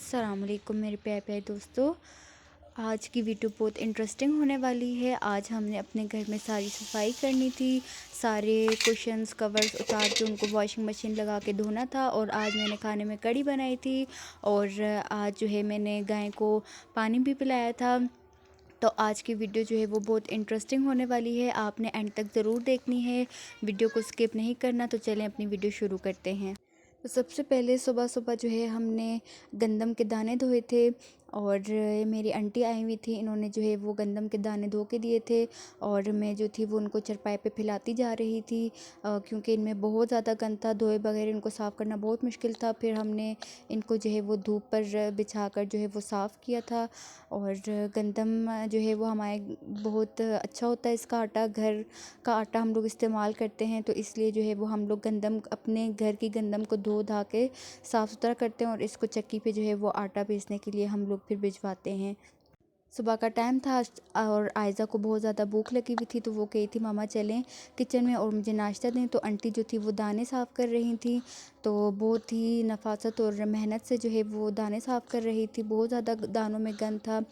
अस्सलाम वालेकुम मेरे प्यारे प्यारे दोस्तों। आज की वीडियो बहुत इंटरेस्टिंग होने वाली है। आज हमने अपने घर में सारी सफाई करनी थी, सारे कुशन्स कवर्स उतार के उनको वॉशिंग मशीन लगा के धोना था। और आज मैंने खाने में कड़ी बनाई थी और आज जो है मैंने गाय को पानी भी पिलाया था। तो आज की वीडियो जो है वो बहुत इंटरेस्टिंग होने वाली है, आपने एंड तक ज़रूर देखनी है, वीडियो को स्किप नहीं करना। तो चलें अपनी वीडियो शुरू करते हैं। तो सबसे पहले सुबह सुबह जो है हमने गंदम के दाने धोए थे और मेरी आंटी आई हुई थी, इन्होंने जो है वो गंदम के दाने धो के दिए थे और मैं जो थी वो उनको चरपाई पे फैलाती जा रही थी क्योंकि इनमें बहुत ज़्यादा गंद था, धोए बगैर इनको साफ़ करना बहुत मुश्किल था। फिर हमने इनको जो है वो धूप पर बिछा कर जो है वो साफ़ किया था। और गंदम जो है वो हमारे बहुत अच्छा होता है, इसका आटा घर का आटा हम लोग इस्तेमाल करते हैं, तो इसलिए जो है वो हम लोग गंदम अपने घर की गंदम को धो धा के साफ़ सुथरा करते हैं और इसको चक्की पे जो है वो आटा पीसने के लिए हम लोग फिर भिजवाते हैं। सुबह का टाइम था और आयज़ा को बहुत ज़्यादा भूख लगी हुई थी, तो वो कही थी मामा चलें किचन में और मुझे नाश्ता दें। तो आंटी जो थी वो दाने साफ़ कर रही थी, तो बहुत ही नफ़ासत और मेहनत से जो है वो दाने साफ़ कर रही थी। बहुत ज़्यादा दानों में गंद था।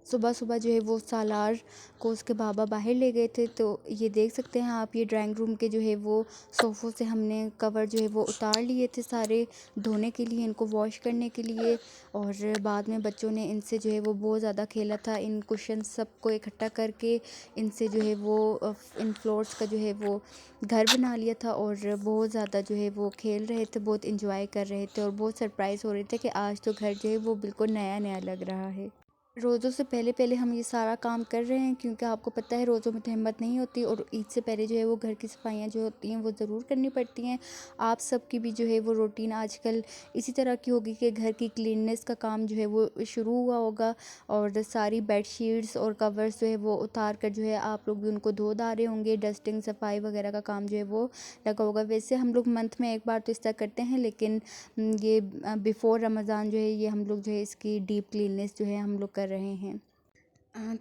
सुबह सुबह जो है वो सालार को उसके बाबा बाहर ले गए थे। तो ये देख सकते हैं आप, ये ड्राइंग रूम के जो है वो सोफ़ों से हमने कवर जो है वो उतार लिए थे सारे धोने के लिए, इनको वॉश करने के लिए। और बाद में बच्चों ने इनसे जो है वो बहुत ज़्यादा खेला था, इन कुशन सबको इकट्ठा करके इनसे जो है वो इन फ्लोर्स का जो है वो घर बना लिया था और बहुत ज़्यादा जो है वो खेल रहे थे, बहुत इंजॉय कर रहे थे और बहुत सरप्राइज़ हो रहे थे कि आज तो घर जो है वो बिल्कुल नया नया लग रहा है। रोज़ों से पहले पहले हम ये सारा काम कर रहे हैं क्योंकि आपको पता है रोज़ों में तो हिम्मत नहीं होती और ईद से पहले जो है वो घर की सफाइयाँ जो होती हैं वो ज़रूर करनी पड़ती हैं। आप सबकी भी जो है वो रूटीन आजकल इसी तरह की होगी कि घर की क्लीननेस का काम जो है वो शुरू हुआ होगा और सारी बेडशीट्स और कवर्स जो है वो उतार कर जो है आप लोग भी उनको धो धा रहे होंगे, डस्टिंग सफाई वगैरह का काम जो है वो लगा होगा। वैसे हम लोग मंथ में एक बार तो इस तरह करते हैं, लेकिन ये बिफ़ोर रमज़ान जो है ये हम लोग जो है इसकी डीप क्लीननेस जो है हम लोग कर रहे हैं।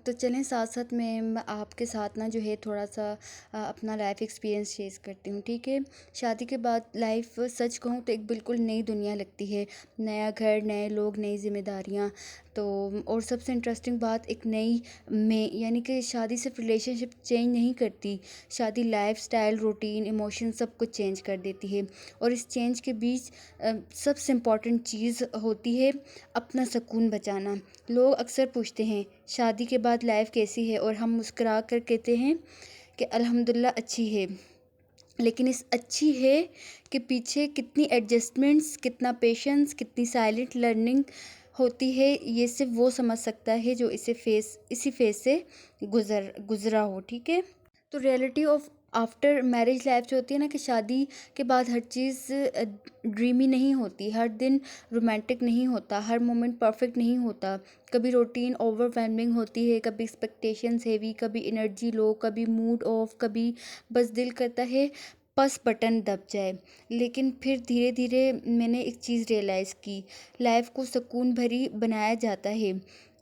तो चलें साथ साथ में मैं आपके साथ ना जो है थोड़ा सा अपना लाइफ एक्सपीरियंस शेयर करती हूँ, ठीक है। शादी के बाद लाइफ सच कहूँ तो एक बिल्कुल नई दुनिया लगती है, नया घर, नए लोग, नई जिम्मेदारियाँ। तो और सबसे इंटरेस्टिंग बात एक नई में यानी कि शादी सिर्फ रिलेशनशिप चेंज नहीं करती, शादी लाइफ स्टाइल, रूटीन, इमोशन सब कुछ चेंज कर देती है। और इस चेंज के बीच सबसे इम्पॉर्टेंट चीज़ होती है अपना सुकून बचाना। लोग अक्सर पूछते हैं शादी के बाद लाइफ कैसी है और हम मुस्कुरा कर कहते हैं कि अल्हम्दुलिल्लाह अच्छी है। लेकिन इस अच्छी है के पीछे कितनी एडजस्टमेंट्स, कितना पेशेंस, कितनी साइलेंट लर्निंग होती है, ये सिर्फ वो समझ सकता है जो इसी फेस से गुजरा हो, ठीक है। तो reality of after marriage life जो होती है ना, कि शादी के बाद हर चीज़ ड्रीमी नहीं होती, हर दिन रोमांटिक नहीं होता, हर मोमेंट परफेक्ट नहीं होता। कभी रूटीन ओवरवेलमिंग होती है, कभी एक्सपेक्टेशंस हेवी, कभी एनर्जी लो, कभी मूड ऑफ, कभी बस दिल करता है बस बटन दब जाए। लेकिन फिर धीरे धीरे मैंने एक चीज़ रियलाइज़ की, लाइफ को सुकून भरी बनाया जाता है,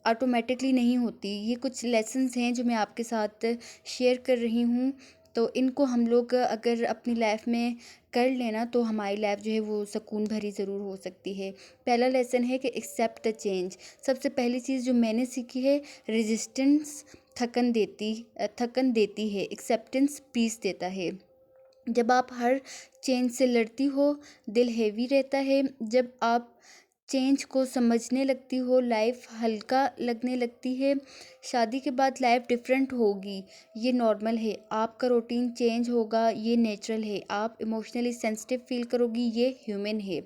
ऑटोमेटिकली नहीं होती। ये कुछ लेसन्स हैं जो मैं आपके साथ शेयर कर रही हूँ। तो इनको हम लोग अगर अपनी लाइफ में कर लेना तो हमारी लाइफ जो है वो सुकून भरी ज़रूर हो सकती है। पहला लेसन है कि एक्सेप्ट द चेंज। सबसे पहली चीज़ जो मैंने सीखी है, रेजिस्टेंस थकन देती है, एक्सेप्टेंस पीस देता है। जब आप हर चेंज से लड़ती हो, दिल हेवी रहता है। जब आप चेंज को समझने लगती हो, लाइफ हल्का लगने लगती है। शादी के बाद लाइफ डिफरेंट होगी, ये नॉर्मल है। आपका रूटीन चेंज होगा, ये नेचुरल है। आप इमोशनली सेंसिटिव फील करोगी, ये ह्यूमन है।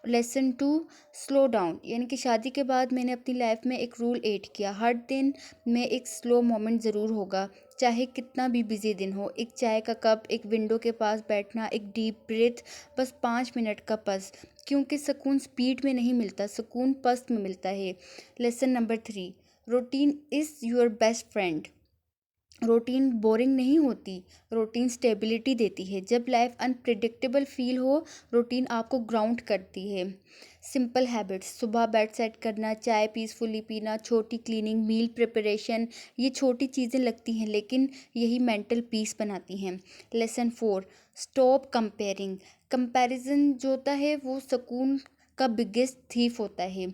Lesson 2, slow down. यानी कि शादी के बाद मैंने अपनी लाइफ में एक रूल ऐड किया, हर दिन में एक स्लो मोमेंट ज़रूर होगा, चाहे कितना भी बिजी दिन हो। एक चाय का कप, एक विंडो के पास बैठना, एक डीप ब्रीथ, बस 5 मिनट का पस। क्योंकि सुकून स्पीड में नहीं मिलता, सुकून पस्त में मिलता है। Lesson number 3, routine is your best friend. Routine boring नहीं होती, रूटीन स्टेबिलिटी देती है। जब लाइफ अनप्रिडिक्टेबल फील हो, रूटीन आपको ग्राउंड करती है। सिंपल हैबिट्स, सुबह बेड सेट करना, चाय पीसफुली पीना, छोटी क्लीनिंग, मील प्रिपरेशन, ये छोटी चीज़ें लगती हैं लेकिन यही मेंटल पीस बनाती हैं। Lesson 4, stop comparing. कंपैरिजन जो होता है वो सुकून का बिगेस्ट थीफ होता है।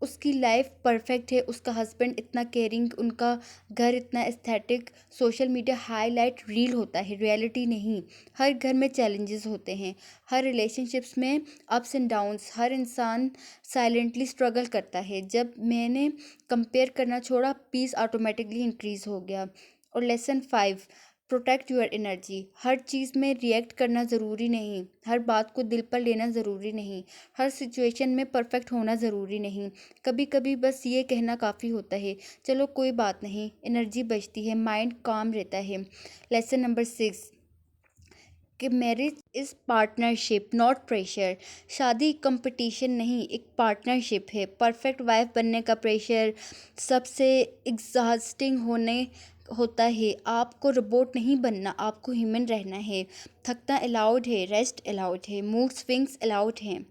उसकी लाइफ परफेक्ट है, उसका हस्बैंड इतना केयरिंग, उनका घर इतना aesthetic, social media highlight reel होता है, रियलिटी नहीं। हर घर में चैलेंजेस होते हैं, हर रिलेशनशिप्स में अप्स एंड डाउन्स, हर इंसान साइलेंटली स्ट्रगल करता है। जब मैंने कंपेयर करना छोड़ा, पीस ऑटोमेटिकली इंक्रीज हो गया। और लेसन 5, प्रोटेक्ट योर एनर्जी। हर चीज़ में रिएक्ट करना ज़रूरी नहीं, हर बात को दिल पर लेना ज़रूरी नहीं, हर सिचुएशन में परफेक्ट होना ज़रूरी नहीं। कभी कभी बस ये कहना काफ़ी होता है, चलो कोई बात नहीं, एनर्जी बचती है, माइंड काम रहता है। लेसन नंबर 6, कि marriage is partnership not pressure. शादी कंपटीशन नहीं, एक पार्टनरशिप है। परफेक्ट वाइफ बनने का प्रेशर सबसे एग्जॉस्टिंग होता है। आपको रोबोट नहीं बनना, आपको ह्यूमन रहना है। थकना अलाउड है, रेस्ट अलाउड है, मूड स्विंग्स अलाउड हैं।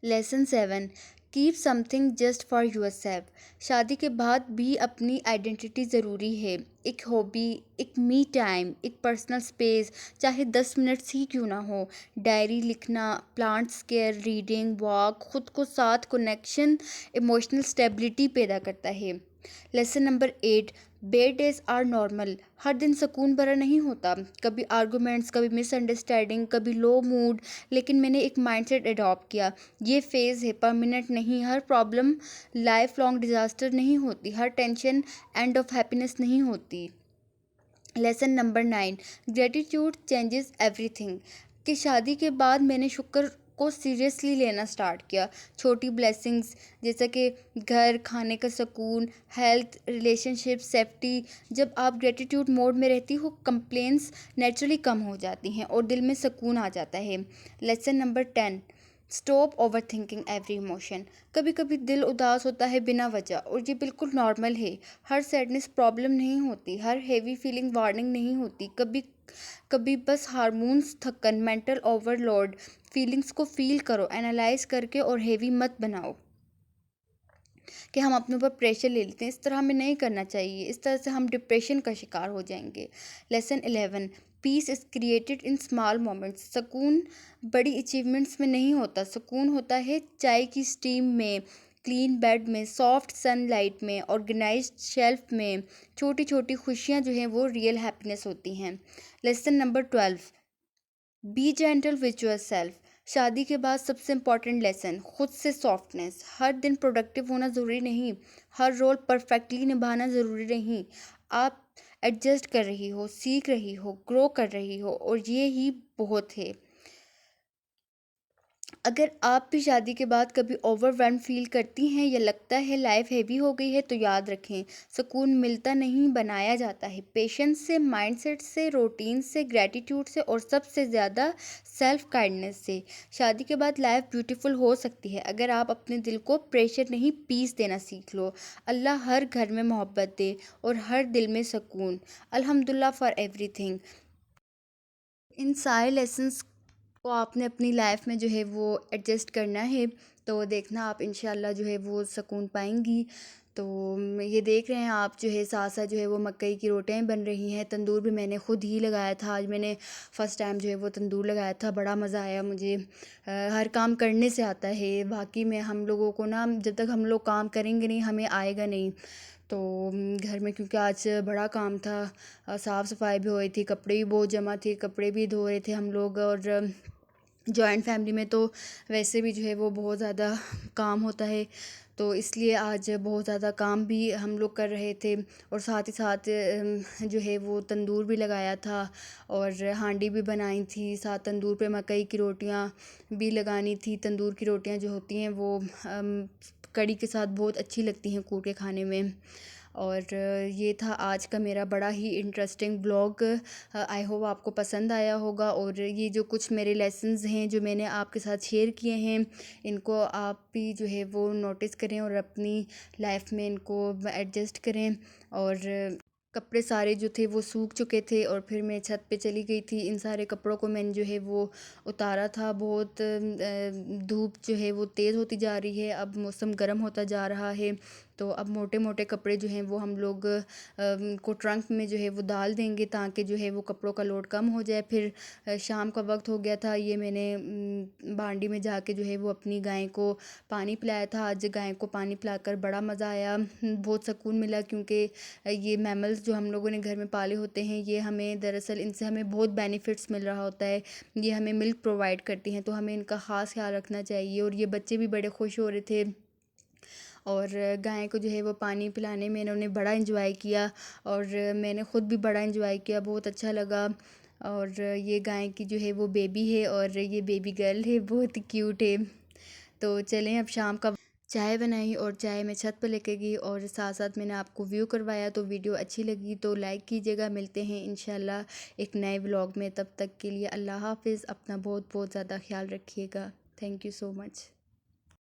Lesson 7, keep something just for yourself. शादी के बाद भी अपनी आइडेंटिटी ज़रूरी है। एक हॉबी, एक मी टाइम, एक पर्सनल स्पेस, चाहे 10 मिनट्स ही क्यों ना हो। डायरी लिखना, प्लांट्स केयर, रीडिंग, वॉक, खुद को साथ कनेक्शन इमोशनल स्टेबिलिटी पैदा करता है। Lesson number 8, bad days are normal. हर दिन सुकून भरा नहीं होता, कभी आर्गूमेंट्स, कभी मिसअंडरस्टैंडिंग, कभी लो मूड। लेकिन मैंने एक माइंडसेट अडॉप्ट किया, ये फेज़ है, परमानेंट नहीं। हर प्रॉब्लम लाइफ लॉन्ग डिजास्टर नहीं होती, हर टेंशन एंड ऑफ हैप्पीनेस नहीं होती। Lesson number 9, gratitude changes everything. कि शादी के बाद मैंने शुक्र को सीरियसली लेना स्टार्ट किया। छोटी ब्लेसिंग्स जैसा कि घर, खाने का सुकून, हेल्थ, रिलेशनशिप, सेफ्टी। जब आप ग्रेटिट्यूड मोड में रहती हो, कंप्लेंट्स नेचुरली कम हो जाती हैं और दिल में सुकून आ जाता है। Lesson number 10, stop over thinking every emotion. कभी कभी दिल उदास होता है बिना वजह, और ये बिल्कुल नॉर्मल है। हर सैडनेस प्रॉब्लम नहीं होती, हर हेवी फीलिंग वार्निंग नहीं होती। कभी कभी बस हार्मोन्स, थकन, मेंटल ओवरलोड। फीलिंग्स को फील करो, एनालाइज करके, और हेवी मत बनाओ कि हम अपने ऊपर प्रेशर ले लेते हैं। इस तरह हमें नहीं करना चाहिए, इस तरह से हम डिप्रेशन का शिकार हो जाएंगे। Lesson 11, peace is created in small moments. सुकून बड़ी अचीवमेंट्स में नहीं होता, सुकून होता है चाय की स्टीम में, क्लीन बेड में, सॉफ्ट सनलाइट में, ऑर्गेनाइज्ड शेल्फ में। छोटी छोटी खुशियाँ जो हैं वो रियल हैप्पीनेस होती हैं। Lesson number 12, B gentle with your self. शादी के बाद सबसे इम्पॉर्टेंट लेसन, खुद से सॉफ्टनेस। हर दिन प्रोडक्टिव होना ज़रूरी नहीं, हर रोल परफेक्टली निभाना ज़रूरी नहीं। आप एडजस्ट कर रही हो, सीख रही हो, ग्रो कर रही हो, और ये ही बहुत है। अगर आप भी शादी के बाद कभी ओवरवेल्म फील करती हैं या लगता है लाइफ हैवी हो गई है, तो याद रखें, सुकून मिलता नहीं, बनाया जाता है। पेशेंस से, माइंडसेट से, रूटीन से, ग्रैटिट्यूड से, और सबसे ज़्यादा सेल्फ काइंडनेस से। शादी के बाद लाइफ ब्यूटीफुल हो सकती है अगर आप अपने दिल को प्रेशर नहीं, पीस देना सीख लो। अल्लाह हर घर में मोहब्बत दे और हर दिल में सुकून। अल्हम्दुलिल्लाह फॉर एवरीथिंग। इन सारे लेसन्स को आपने अपनी लाइफ में जो है वो एडजस्ट करना है, तो देखना आप इंशाल्लाह जो है वो सुकून पाएंगी। तो ये देख रहे हैं आप, जो है साथ साथ जो है वो मकई की रोटियां बन रही हैं। तंदूर भी मैंने ख़ुद ही लगाया था, आज मैंने फ़र्स्ट टाइम जो है वो तंदूर लगाया था, बड़ा मज़ा आया मुझे। हर काम करने से आता है, बाकी में हम लोगों को ना, जब तक हम लोग काम करेंगे नहीं, हमें आएगा नहीं। तो घर में क्योंकि आज बड़ा काम था, साफ़ सफाई भी हो रही थी, कपड़े भी बहुत जमा थे, कपड़े भी धो रहे थे हम लोग। और जॉइंट फैमिली में तो वैसे भी जो है वो बहुत ज़्यादा काम होता है, तो इसलिए आज बहुत ज़्यादा काम भी हम लोग कर रहे थे। और साथ ही साथ जो है वो तंदूर भी लगाया था और हांडी भी बनाई थी, साथ तंदूर पे मकई की रोटियां भी लगानी थी। तंदूर की रोटियां जो होती हैं वो कड़ी के साथ बहुत अच्छी लगती हैं कूट के खाने में। और ये था आज का मेरा बड़ा ही इंटरेस्टिंग ब्लॉग। आई होप आपको पसंद आया होगा, और ये जो कुछ मेरे लेसन्स हैं जो मैंने आपके साथ शेयर किए हैं, इनको आप भी जो है वो नोटिस करें और अपनी लाइफ में इनको एडजस्ट करें। और कपड़े सारे जो थे वो सूख चुके थे, और फिर मैं छत पे चली गई थी। इन सारे कपड़ों को मैंने जो है वो उतारा था। बहुत धूप जो है वो तेज़ होती जा रही है, अब मौसम गर्म होता जा रहा है, तो अब मोटे मोटे कपड़े जो हैं वो हम लोग को ट्रंक में जो है वो डाल देंगे, ताकि जो है वो कपड़ों का लोड कम हो जाए। फिर शाम का वक्त हो गया था, ये मैंने बांडी में जाके जो है वो अपनी गाय को पानी पिलाया था। आज गाय को पानी पिलाकर बड़ा मज़ा आया, बहुत सुकून मिला, क्योंकि ये मैमल्स जो हम लोगों ने घर में पाले होते हैं, ये हमें दरअसल इनसे हमें बहुत बेनिफिट्स मिल रहा होता है। ये हमें मिल्क प्रोवाइड करती हैं, तो हमें इनका ख़ास ख्याल रखना चाहिए। और ये बच्चे भी बड़े खुश हो रहे थे, और गाय को जो है वो पानी पिलाने में इन्होंने बड़ा इंजॉय किया, और मैंने ख़ुद भी बड़ा इंजॉय किया, बहुत अच्छा लगा। और ये गाय की जो है वो बेबी है, और ये बेबी गर्ल है, बहुत ही क्यूट है। तो चलें, अब शाम का चाय बनाई और चाय मैं छत पर लेके गई, और साथ साथ मैंने आपको व्यू करवाया। तो वीडियो अच्छी लगी तो लाइक कीजिएगा। मिलते हैं इंशाल्लाह एक नए व्लॉग में, तब तक के लिए अल्लाह हाफ़िज़। अपना बहुत बहुत ज़्यादा ख्याल रखिएगा। Thank you so much.